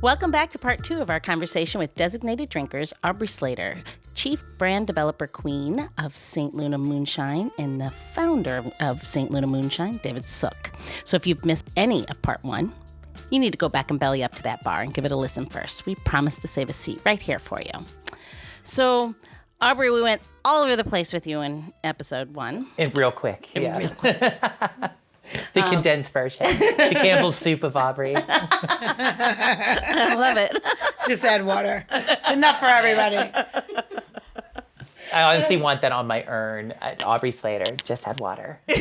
Welcome back to part 2 of our conversation with designated drinkers Aubrey Slater, Chief Brand Developer Queen of Saint Luna Moonshine and the founder of Saint Luna Moonshine, David Sook. So if you've missed any of part 1, you need to go back and belly up to that bar and give it a listen first. We promise to save a seat right here for you. So, Aubrey, we went all over the place with you in episode 1. And real quick. The condensed version. The Campbell's soup of Aubrey. I love it. Just add water. It's enough for everybody. I honestly want that on my urn at Aubrey Slater. Just add water. I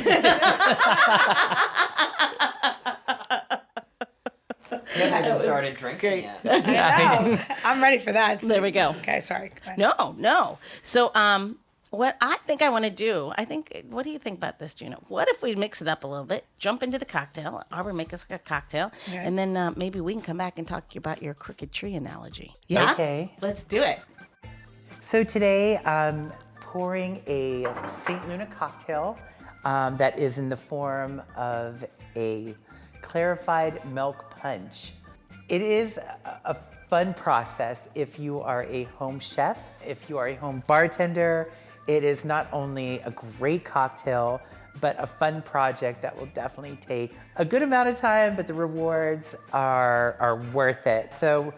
haven't started drinking yet. I know. I'm ready for that. There we go. Okay, sorry. Go ahead. No. So, what I think I want to do, what do you think about this, Juno? What if we mix it up a little bit, jump into the cocktail, Aubrey make us a cocktail, Okay. and then maybe we can come back and talk to you about your crooked tree analogy. Yeah? Okay. Let's do it. So today I'm pouring a Saint Luna cocktail that is in the form of a clarified milk punch. It is a fun process if you are a home chef, if you are a home bartender. It is not only a great cocktail, but a fun project that will definitely take a good amount of time, but the rewards are worth it. So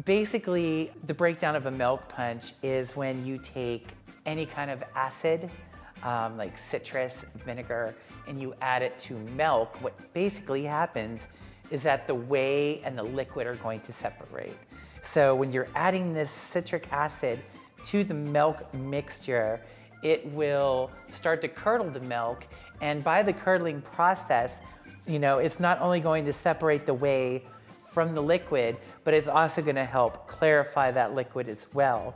basically, the breakdown of a milk punch is when you take any kind of acid, like citrus, vinegar, and you add it to milk. What basically happens is that the whey and the liquid are going to separate. So when you're adding this citric acid to the milk mixture, it will start to curdle the milk. And by the curdling process, it's not only going to separate the whey from the liquid, but it's also going to help clarify that liquid as well.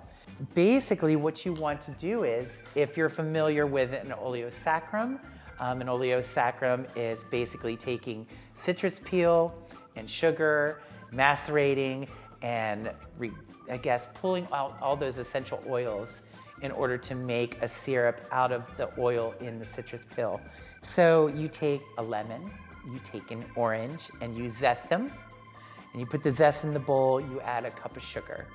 Basically, what you want to do is, if you're familiar with an oleosaccharum is basically taking citrus peel and sugar, macerating, and pulling out all those essential oils in order to make a syrup out of the oil in the citrus peel. So you take a lemon, you take an orange, and you zest them. And you put the zest in the bowl, you add a cup of sugar.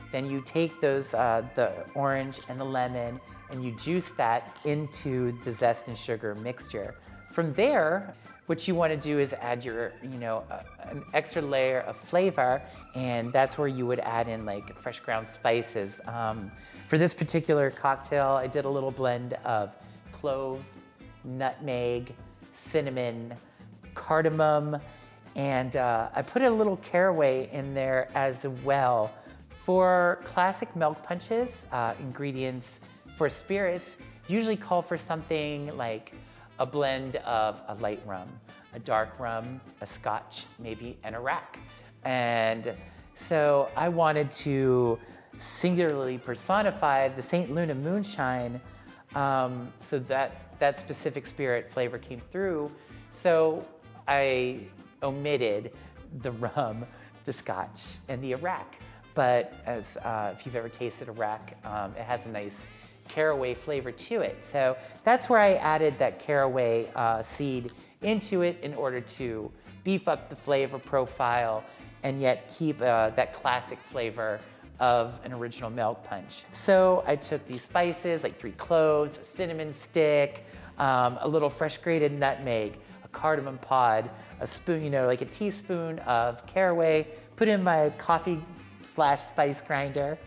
Then you take those, the orange and the lemon, and you juice that into the zest and sugar mixture. From there, what you want to do is add your, an extra layer of flavor, and that's where you would add in like fresh ground spices. For this particular cocktail, I did a little blend of clove, nutmeg, cinnamon, cardamom, and I put a little caraway in there as well. For classic milk punches, ingredients for spirits usually call for something like a blend of a light rum, a dark rum, a scotch, maybe, and a rack. And so I wanted to singularly personify the Saint Luna Moonshine, so that specific spirit flavor came through. So I omitted the rum, the scotch, and the Iraq. But as if you've ever tasted Iraq, it has a nice caraway flavor to it. So that's where I added that caraway seed into it in order to beef up the flavor profile and yet keep that classic flavor of an original milk punch. So I took these spices, like 3 cloves, a cinnamon stick, a little fresh grated nutmeg, a cardamom pod, a spoon, like a teaspoon of caraway, put in my coffee/spice grinder,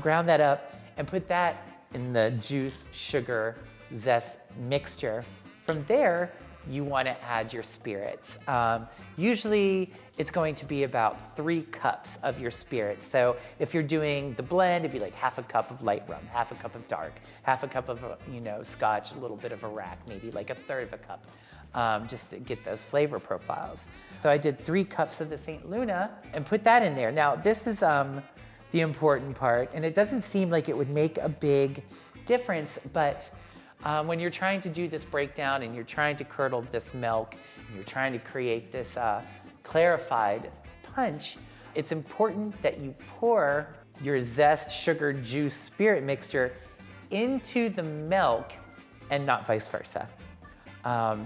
ground that up, and put that in the juice, sugar, zest mixture. From there, you want to add your spirits. Usually, it's going to be about 3 cups of your spirits. So if you're doing the blend, it'd be like half a cup of light rum, half a cup of dark, half a cup of scotch, a little bit of Iraq, maybe like a third of a cup, just to get those flavor profiles. So I did 3 cups of the Saint Luna and put that in there. Now this is the important part, and it doesn't seem like it would make a big difference, but when you're trying to do this breakdown and you're trying to curdle this milk and you're trying to create this clarified punch, it's important that you pour your zest, sugar, juice, spirit mixture into the milk and not vice versa.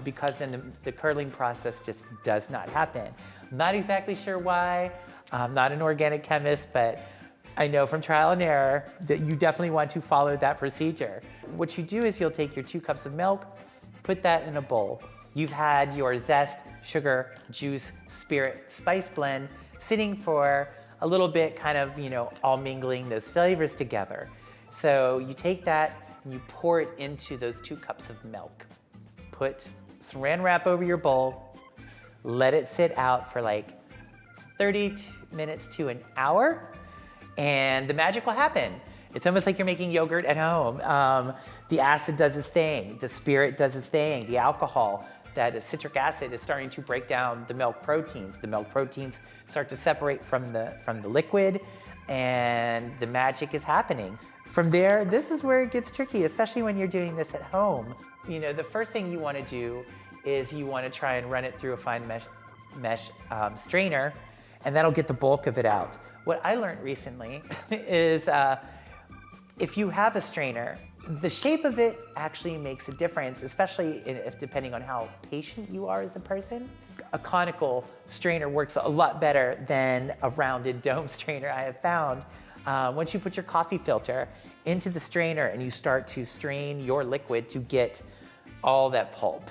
Because then the curdling process just does not happen. I'm not exactly sure why. I'm not an organic chemist, but I know from trial and error that you definitely want to follow that procedure. What you do is you'll take your 2 cups of milk, put that in a bowl. You've had your zest, sugar, juice, spirit, spice blend sitting for a little bit, kind of, all mingling those flavors together. So you take that and you pour it into those 2 cups of milk. Put saran wrap over your bowl, let it sit out for like 30 minutes to an hour, and the magic will happen. It's almost like you're making yogurt at home. The acid does its thing, the spirit does its thing, the alcohol, that citric acid is starting to break down the milk proteins. The milk proteins start to separate from the liquid, and the magic is happening. From there, this is where it gets tricky, especially when you're doing this at home. The first thing you want to do is you want to try and run it through a fine mesh strainer, and that'll get the bulk of it out. What I learned recently is if you have a strainer, the shape of it actually makes a difference, especially if depending on how patient you are as a person. A conical strainer works a lot better than a rounded dome strainer, I have found. Once you put your coffee filter into the strainer and you start to strain your liquid to get all that pulp,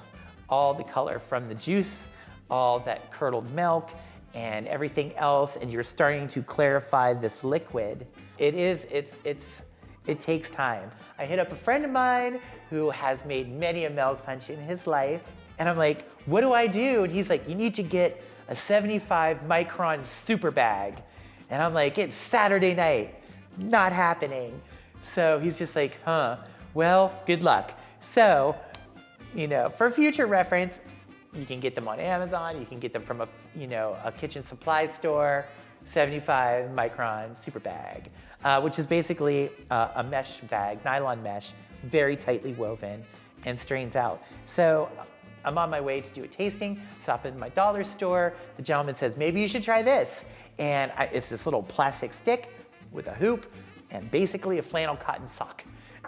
all the color from the juice, all that curdled milk, and everything else, and you're starting to clarify this liquid, it takes time. I hit up a friend of mine who has made many a milk punch in his life, and I'm like, what do I do? And he's like, you need to get a 75 micron super bag. And I'm like, it's Saturday night, not happening. So he's just like, well, good luck. So, for future reference, you can get them on Amazon, you can get them from a kitchen supply store, 75 micron super bag, which is basically a mesh bag, nylon mesh, very tightly woven and strains out. So I'm on my way to do a tasting, stop in my dollar store. The gentleman says, maybe you should try this. And it's this little plastic stick with a hoop and basically a flannel cotton sock.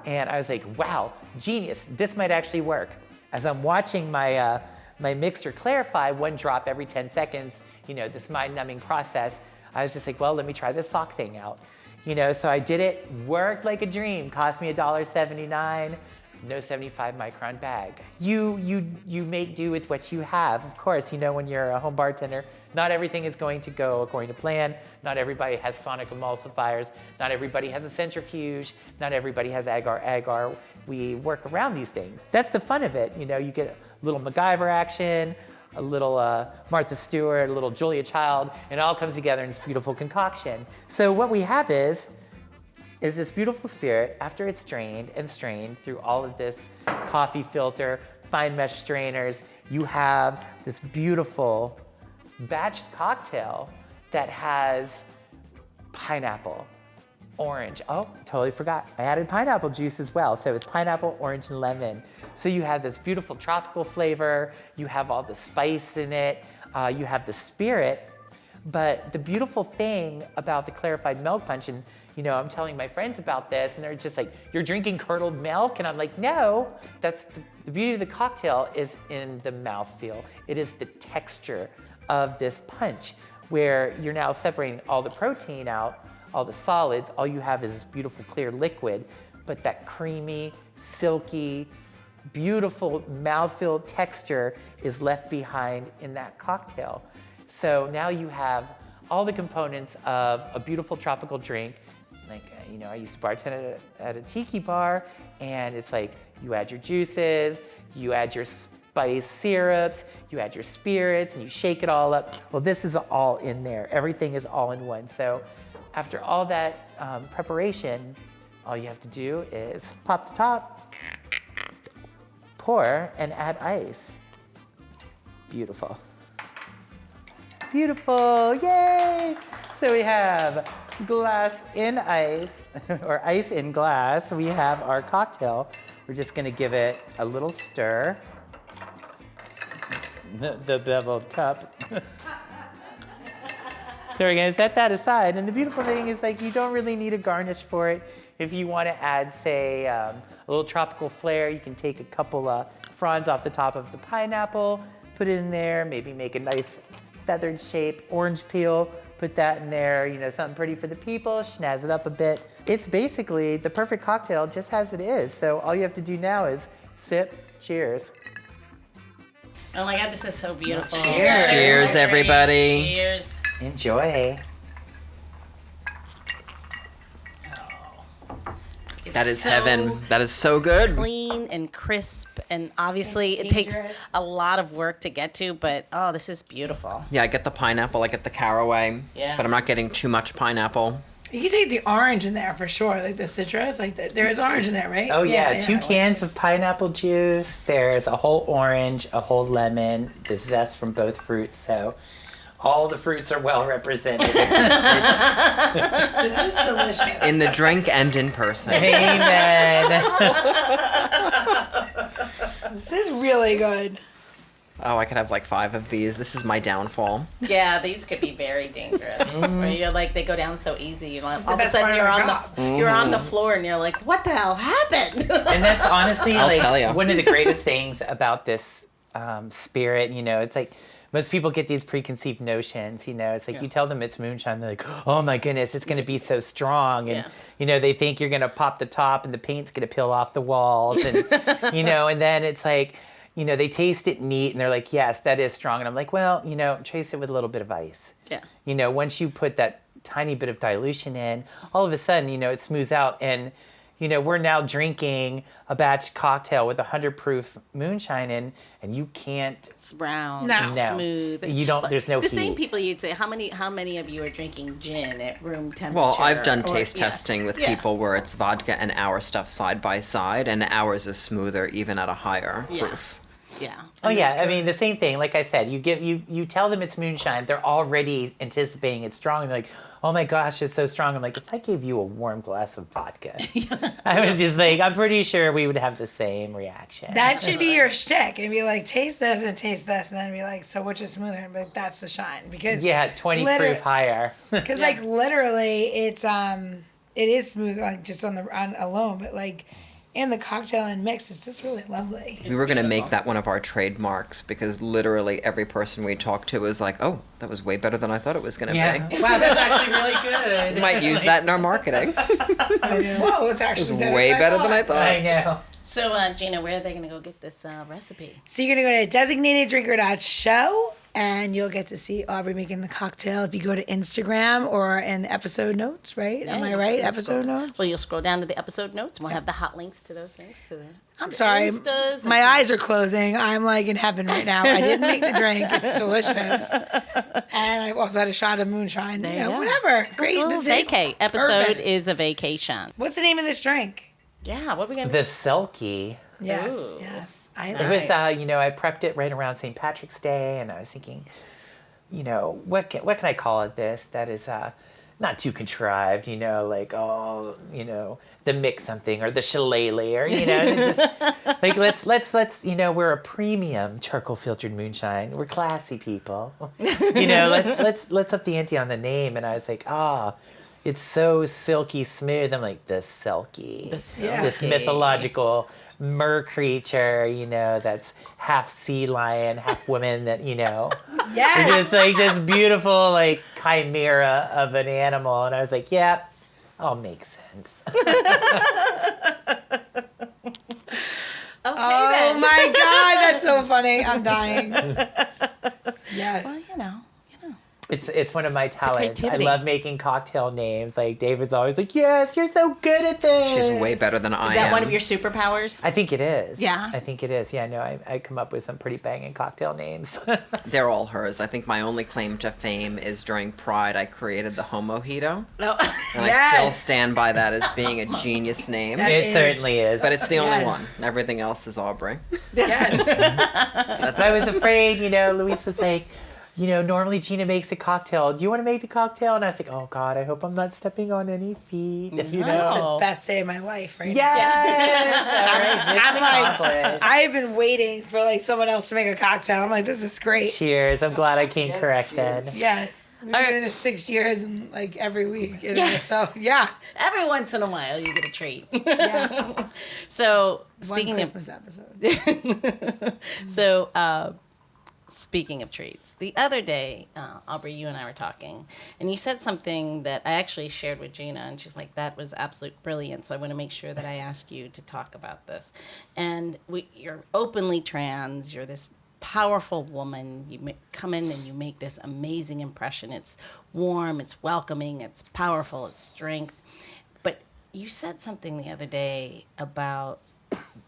And I was like, wow, genius, this might actually work. As I'm watching my mixer clarify 1 drop every 10 seconds, this mind-numbing process, I was just like, well, let me try this sock thing out. So I did it, worked like a dream, cost me $1.79, no 75 micron bag. You make do with what you have. Of course, when you're a home bartender, not everything is going to go according to plan. Not everybody has sonic emulsifiers. Not everybody has a centrifuge. Not everybody has agar. We work around these things. That's the fun of it. You get a little MacGyver action, a little Martha Stewart, a little Julia Child, and it all comes together in this beautiful concoction. So what we have is this beautiful spirit after it's drained and strained through all of this coffee filter, fine mesh strainers. You have this beautiful batched cocktail that has pineapple, orange. Oh, totally forgot. I added pineapple juice as well. So it's pineapple, orange, and lemon. So you have this beautiful tropical flavor. You have all the spice in it. You have the spirit. But the beautiful thing about the clarified milk punch, and I'm telling my friends about this, and they're just like, you're drinking curdled milk? And I'm like, no, that's the beauty of the cocktail is in the mouthfeel. It is the texture of this punch, where you're now separating all the protein out, all the solids. All you have is this beautiful clear liquid, but that creamy, silky, beautiful mouthfeel texture is left behind in that cocktail. So now you have all the components of a beautiful tropical drink. Like, I used to bartend at a tiki bar, and it's like you add your juices, you add your spice syrups, you add your spirits, and you shake it all up. Well, this is all in there. Everything is all in one. So after all that preparation, all you have to do is pop the top, pour, and add ice. Beautiful. Beautiful, yay! So we have glass in ice, or ice in glass. We have our cocktail. We're just gonna give it a little stir. The beveled cup. So we're gonna set that aside. And the beautiful thing is, like, you don't really need a garnish for it. If you wanna add, say, a little tropical flair, you can take a couple fronds off the top of the pineapple, put it in there, maybe make a nice feathered shape, orange peel, put that in there, something pretty for the people, snazz it up a bit. It's basically the perfect cocktail just as it is. So all you have to do now is sip, cheers. Oh my God, this is so beautiful. Cheers. Cheers, everybody. Cheers. Enjoy. That is so heaven. That is so good. Clean and crisp, and obviously it takes a lot of work to get to, but oh, this is beautiful. Yeah, I get the pineapple, I get the caraway, Yeah. but I'm not getting too much pineapple. You can take the orange in there for sure, like the citrus. There is orange in there, right? Oh yeah, 2 cans of pineapple juice. There's a whole orange, a whole lemon, the zest from both fruits. So all the fruits are well represented. This is delicious. In the drink and in person. Amen. This is really good. Oh, I could have like 5 of these. This is my downfall. Yeah, these could be very dangerous. Where you're like, they go down so easy. You're like, all of a best part sudden of you're our on job. you're on the floor, and you're like, what the hell happened? And that's honestly I'll tell ya. one of the greatest things about this spirit. It's like most people get these preconceived notions. It's like you tell them it's moonshine, they're like, oh my goodness, it's going to be so strong. And, they think you're going to pop the top and the paint's going to peel off the walls. And, and then it's like, they taste it neat and they're like, yes, that is strong. And I'm like, well, trace it with a little bit of ice. Yeah. Once you put that tiny bit of dilution in, all of a sudden, it smooths out. And, we're now drinking a batch cocktail with 100 proof moonshine in, and you can't. It's brown, No. and No. smooth. You don't, there's no The heat. same people you'd say, how many of you are drinking gin at room temperature? Well, I've done or- taste yeah. testing with Yeah. people where it's vodka and our stuff side by side, and ours is smoother even at a higher Yeah. proof. Yeah. Oh yeah, I mean the same thing. Like I said, you tell them it's moonshine. They're already anticipating it's strong. And they're like, oh my gosh, it's so strong. I'm like, if I gave you a warm glass of vodka, I was just like, I'm pretty sure we would have the same reaction. That should be your shtick. And be like, taste this and taste this. And then be like, so which is smoother? And be like, that's the shine. Because yeah, 20 liter- proof higher. Because like literally it's it is smooth like just on alone, but like in the cocktail and mix, it's just really lovely. We were going to make that one of our trademarks because literally every person we talked to was like, oh, that was way better than I thought it was going to Yeah. be. Wow, that's actually really good. We might use that in our marketing. Whoa, it's actually Way better than I thought. I thought. know. So, Gina, where are they going to go get this recipe? So you're going to go to designateddrinker.show and you'll get to see Aubrey making the cocktail if you go to Instagram or in the episode notes, right? Am I right? Episode notes? Well, you'll scroll down to the episode notes, and we'll have the hot links to those things. I'm sorry. Instas and My to- eyes are closing. I'm like in heaven right now. I didn't make the drink. It's delicious. And I've also had a shot of moonshine. There You you know, go. whatever. It's Great. a little This is vacay. Episode perfect. is a vacation. What's the name of this drink? Yeah, what are we going to The Silky. Yes. Ooh. Yes. I It love was, it. I prepped it right around St. Patrick's Day, and I was thinking, what can I call it? That is not too contrived, like the mix something or the shillelagh or just like let's we're a premium charcoal filtered moonshine. We're classy people, let's up the ante on the name. And I was like, it's so silky smooth. I'm like the Silky, this mythological mer creature, that's half sea lion, half woman. That Yes. just like this beautiful like chimera of an animal. And I was like, yeah, all makes sense. Oh my God, that's so funny. I'm dying. Yes. Well, It's one of my talents. I creativity. love making cocktail names. Like David's always like, yes, you're so good at this. She's way better than I Is that am. one of your superpowers? I think it is. Yeah? I think it is. Yeah, no, I come up with some pretty banging cocktail names. They're all hers. I think my only claim to fame is during Pride, I created the Homojito. No. And I Yes. still stand by that as being a genius name. That It is- certainly is. But it's the only Yes. one. Everything else is Aubrey. Yes. That's But I was afraid, Luis was like, normally Gina makes a cocktail. Do you want to make the cocktail? And I was like, oh God, I hope I'm not stepping on any feet. That's the best day of my life, right? Yes! All right, mission I'm like, accomplished. I've been waiting for like someone else to make a cocktail. I'm like, this is great. Cheers. I'm glad I came correct cheers. then. Yeah. We've been doing this 6 years and like every week. So yeah. Every once in a while, you get a treat. Yeah. So, One speaking of Christmas episode. So, Speaking of treats, the other day, Aubrey, you and I were talking, and you said something that I actually shared with Gina, and she's like, that was absolute brilliance. So I want to make sure that I ask you to talk about this. And you're openly trans. You're this powerful woman. You come in and you make this amazing impression. It's warm, it's welcoming, it's powerful, it's strength. But you said something the other day about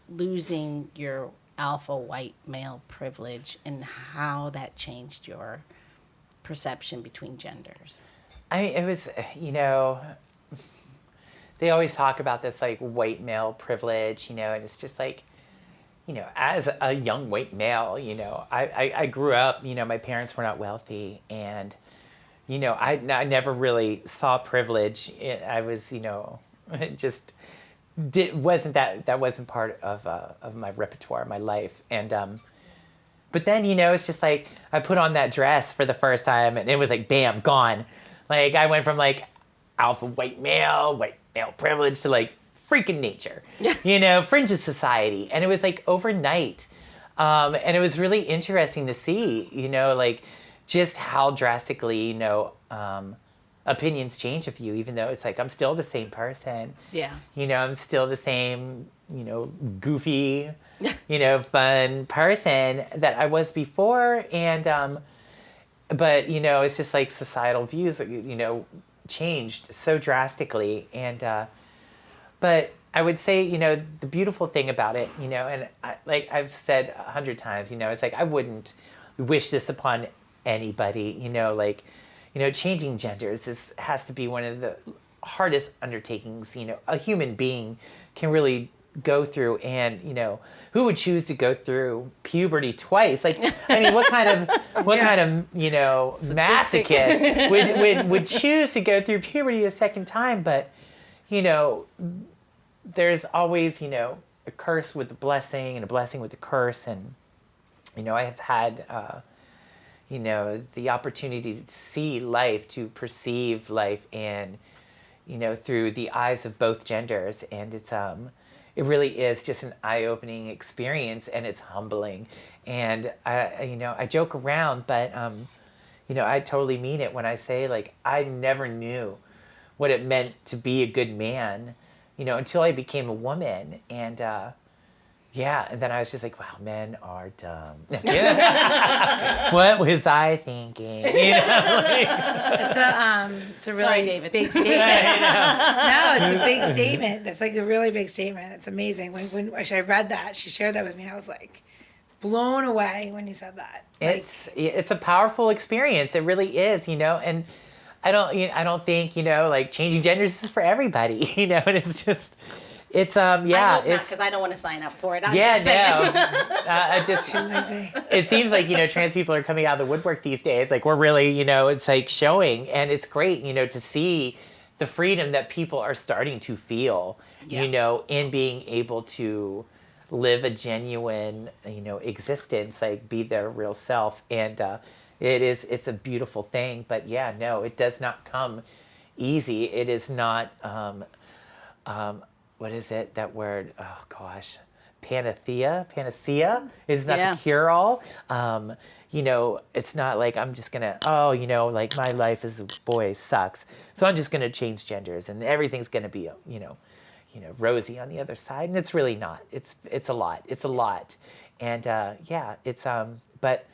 losing your alpha white male privilege and how that changed your perception between genders. I mean, it was, they always talk about this like white male privilege, and it's just like, as a young white male, I grew up, my parents were not wealthy, and, I never really saw privilege. I was, just wasn't part of my repertoire, my life. And but then it's just like I put on that dress for the first time and it was like bam, gone. Like I went from like alpha white male privilege to like freaking nature, fringe of society. And it was like overnight. And it was really interesting to see, like just how drastically, opinions change of you, even though it's like I'm still the same person. Yeah. I'm still the same, goofy, fun person that I was before. And but it's just like societal views, changed so drastically. And but I would say, the beautiful thing about it, and like I've said 100 times, it's like I wouldn't wish this upon anybody, changing genders has to be one of the hardest undertakings, a human being can really go through. And, who would choose to go through puberty twice? Like, I mean, what kind of masochist would choose to go through puberty a second time? But, there's always, a curse with a blessing and a blessing with a curse. And, I have had, the opportunity to see life, to perceive life, and, through the eyes of both genders. And it's, it really is just an eye-opening experience, and it's humbling. And I joke around, but, I totally mean it when I say, like, I never knew what it meant to be a good man, until I became a woman. And, yeah, and then I was just like, wow, men are dumb. What was I thinking? It's a really Sorry, David. big statement. No, it's a big statement. That's like a really big statement. It's amazing. When I read that, she shared that with me, and I was like blown away when you said that. It's a powerful experience. It really is, and I don't think, like changing genders is for everybody, and it's just... It's I hope not, because I don't want to sign up for it. Too lazy. It seems like trans people are coming out of the woodwork these days. Like we're really it's like showing, and it's great to see the freedom that people are starting to feel. In being able to live a genuine existence, like be their real self, and it's a beautiful thing. But yeah, no, it does not come easy. It is not. What is it? That word? Oh gosh, panacea is not the cure-all. It's not like I'm just gonna. Like my life as a boy sucks, so I'm just gonna change genders and everything's gonna be rosy on the other side, and it's really not. It's a lot. It's a lot, and it's but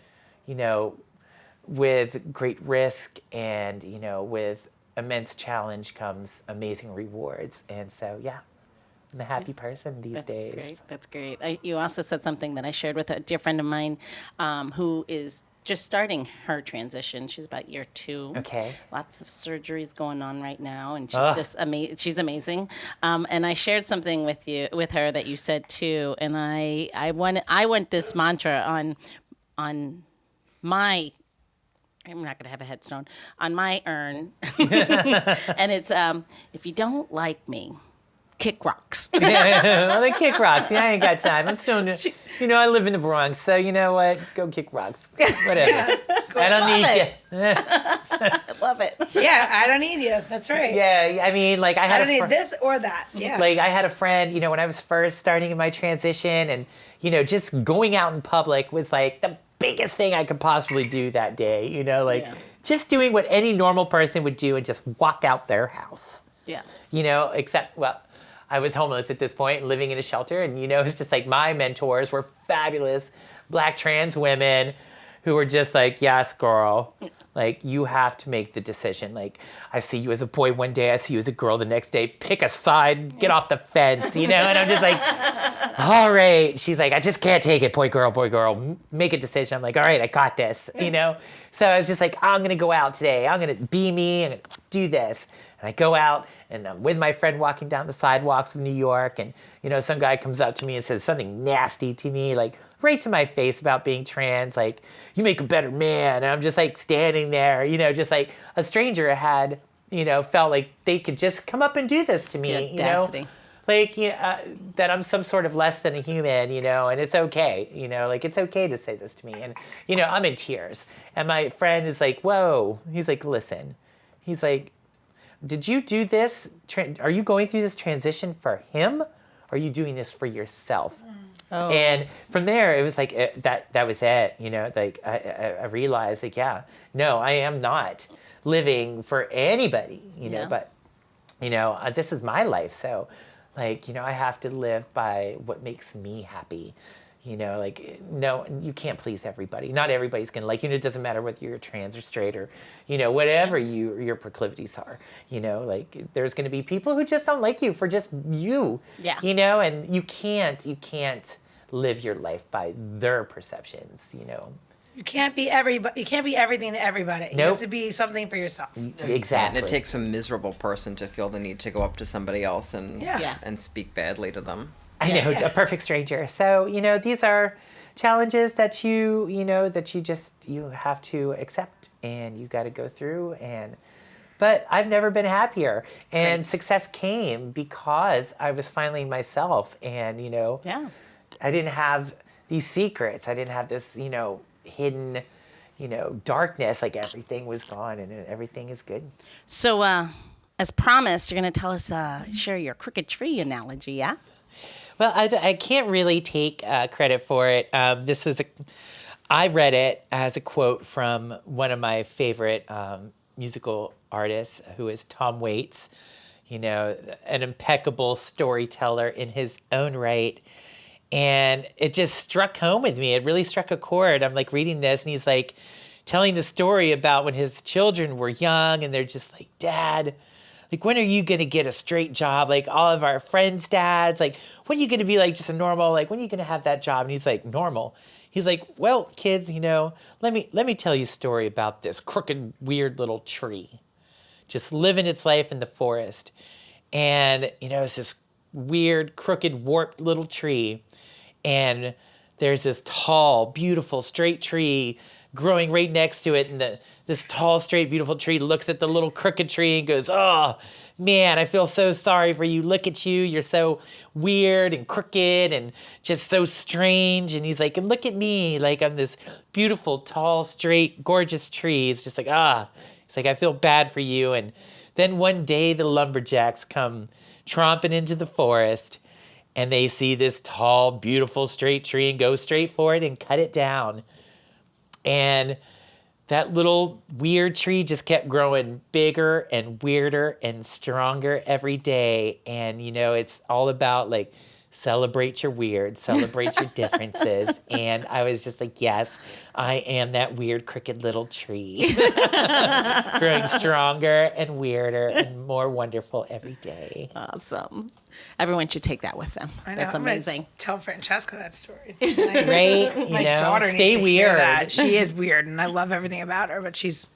with great risk and with immense challenge comes amazing rewards, and so yeah. I'm a happy person these days. That's great. You also said something that I shared with a dear friend of mine who is just starting her transition. She's about year 2. Okay. Lots of surgeries going on right now, and she's just amazing. She's amazing. And I shared something with her that you said too. And I went this mantra on my. I'm not going to have a headstone on my urn, and it's if you don't like me, kick rocks. Well, they kick rocks. Yeah, I ain't got time. I'm still, I live in the Bronx, so you know what? Go kick rocks. Whatever. I don't need you. I love it. Yeah, I don't need you. That's right. Yeah, I mean, like I don't need this or that. Yeah. Like I had a friend, when I was first starting in my transition, and just going out in public was like the biggest thing I could possibly do that day, you know, like just doing what any normal person would do and just walk out their house. Yeah. You know, except, well, I was homeless at this point, living in a shelter, and, you know, it's just like my mentors were fabulous Black trans women who were just like, yes, girl, like, you have to make the decision. Like, I see you as a boy one day, I see you as a girl the next day, pick a side, get off the fence, you know? And I'm just like, all right. She's like, I just can't take it, boy, girl, make a decision. I'm like, all right, I got this, you know? So I was just like, I'm going to go out today. I'm going to be me and do this. And I go out, and I'm with my friend walking down the sidewalks of New York, and, you know, some guy comes up to me and says something nasty to me, like, right to my face about being trans, like, you make a better man. And I'm just, like, standing there, you know, just like a stranger had, you know, felt like they could just come up and do this to me, you know? Like, that I'm some sort of less than a human, you know, and it's okay, you know, like, it's okay to say this to me. And, you know, I'm in tears. And my friend is like, whoa. He's like, listen. He's like, did you do this? Are you going through this transition for him? Or are you doing this for yourself? Oh. And from there, it was like, that was it, you know, like, I realized, like, yeah, no, I am not living for anybody, you know, but, you know, this is my life. So, like, you know, I have to live by what makes me happy. You know, like, no, you can't please everybody. Not everybody's going to like you. It doesn't matter whether you're trans or straight or, you know, whatever your proclivities are. You know, like, there's going to be people who just don't like you for just you. Yeah. You know, and you can't live your life by their perceptions, you know. You can't be everybody. You can't be everything to everybody. Nope. You have to be something for yourself. Exactly. And it takes a miserable person to feel the need to go up to somebody else and speak badly to them. I know, a perfect stranger. So, you know, these are challenges that you have to accept, and you got to go through. But I've never been happier. And success came because I was finally myself. And, you know, I didn't have these secrets. I didn't have this, you know, hidden, you know, darkness. Like, everything was gone and everything is good. So, as promised, you're going to tell us, share your crooked tree analogy, yeah? Well, I can't really take credit for it. I read it as a quote from one of my favorite musical artists, who is Tom Waits. You know, an impeccable storyteller in his own right. And it just struck home with me. It really struck a chord. I'm like reading this, and he's like telling the story about when his children were young, and they're just like, Dad, like, when are you going to get a straight job? Like, all of our friends' dads, like, when are you going to be like just a normal, like, when are you going to have that job? And he's like, normal. He's like, well, kids, you know, let me tell you a story about this crooked, weird little tree just living its life in the forest. And, you know, it's this weird, crooked, warped little tree. And there's this tall, beautiful, straight tree growing right next to it, and this tall, straight, beautiful tree looks at the little crooked tree and goes, oh, man, I feel so sorry for you. Look at you. You're so weird and crooked and just so strange. And he's like, and look at me. Like, I'm this beautiful, tall, straight, gorgeous tree. It's just like, He's like, I feel bad for you. And then one day the lumberjacks come tromping into the forest, and they see this tall, beautiful, straight tree and go straight for it and cut it down. And that little weird tree just kept growing bigger and weirder and stronger every day. And, you know, it's all about, like, celebrate your weird, celebrate your differences. And I was just like, yes, I am that weird, crooked little tree. Growing stronger and weirder and more wonderful every day. Awesome. Everyone should take that with them. I know. That's amazing. Tell Francesca that story. Right? My daughter stay needs to weird. hear that. She is weird, and I love everything about her, but she's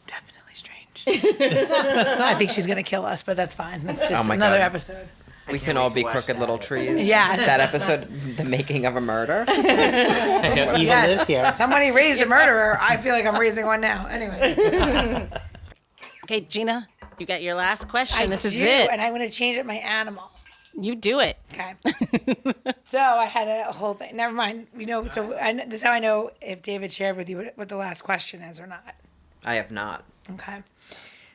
definitely strange. I think she's going to kill us, but that's fine. That's just another episode. We can all be crooked little trees. Yeah. That episode, The Making of a Murder. I know, Eva lives here. Somebody raised a murderer. I feel like I'm raising one now. Anyway. Okay, Gina, you got your last question. This is do, it. And I'm going to change it my animal. You do it. Okay. So I had a whole thing. Never mind. You know, so this is how I know if David shared with you what the last question is or not. I have not. Okay.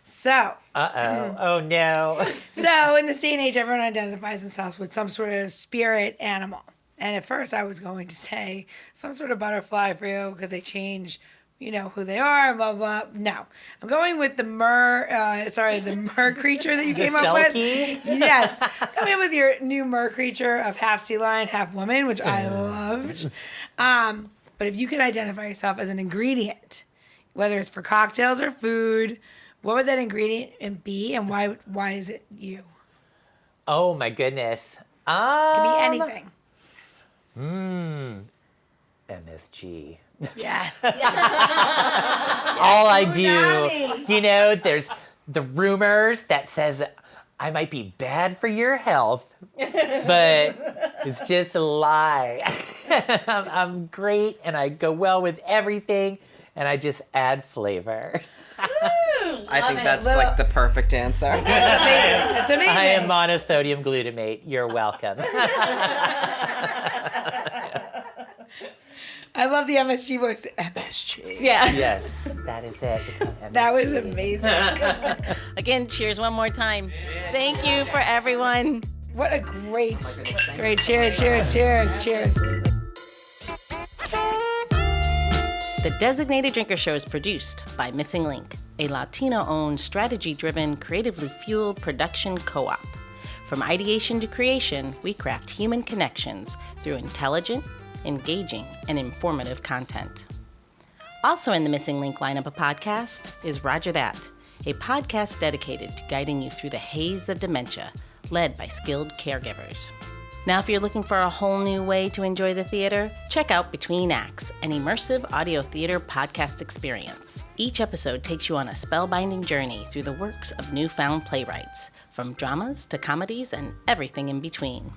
So. Oh no. So in this day and age, everyone identifies themselves with some sort of spirit animal. And at first I was going to say some sort of butterfly for you because they change, who they are, blah, blah. No. I'm going with the mer creature that you came up with. Silky? Yes. Come in with your new mer creature of half sea lion, half woman, which I loved. But if you could identify yourself as an ingredient, whether it's for cocktails or food, what would that ingredient be, and why is it you? Oh my goodness. It could be anything. MSG. Yes. All I do, Unagi. there's the rumors that says I might be bad for your health, but it's just a lie. I'm great, and I go well with everything, and I just add flavor. I think that's like the perfect answer. That's amazing. I am monosodium glutamate. You're welcome. I love the MSG voice. The MSG. Yeah. Yes, that is it. It's MSG. That was amazing. Again, cheers one more time. Thank you for everyone. What a great cheers. The Designated Drinker Show is produced by Missing Link, a Latino-owned, strategy-driven, creatively fueled production co-op. From ideation to creation, we craft human connections through intelligent, engaging, and informative content. Also in the Missing Link lineup of podcasts is Roger That, a podcast dedicated to guiding you through the haze of dementia, led by skilled caregivers. Now, if you're looking for a whole new way to enjoy the theater, check out Between Acts, an immersive audio theater podcast experience. Each episode takes you on a spellbinding journey through the works of newfound playwrights, from dramas to comedies and everything in between.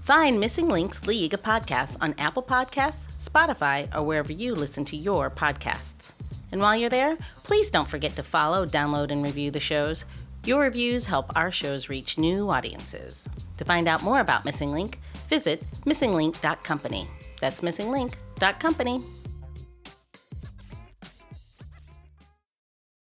Find Missing Link's League of Podcasts on Apple Podcasts, Spotify, or wherever you listen to your podcasts. And while you're there, please don't forget to follow, download, and review the shows. Your reviews help our shows reach new audiences. To find out more about Missing Link, visit missinglink.company. That's missinglink.company.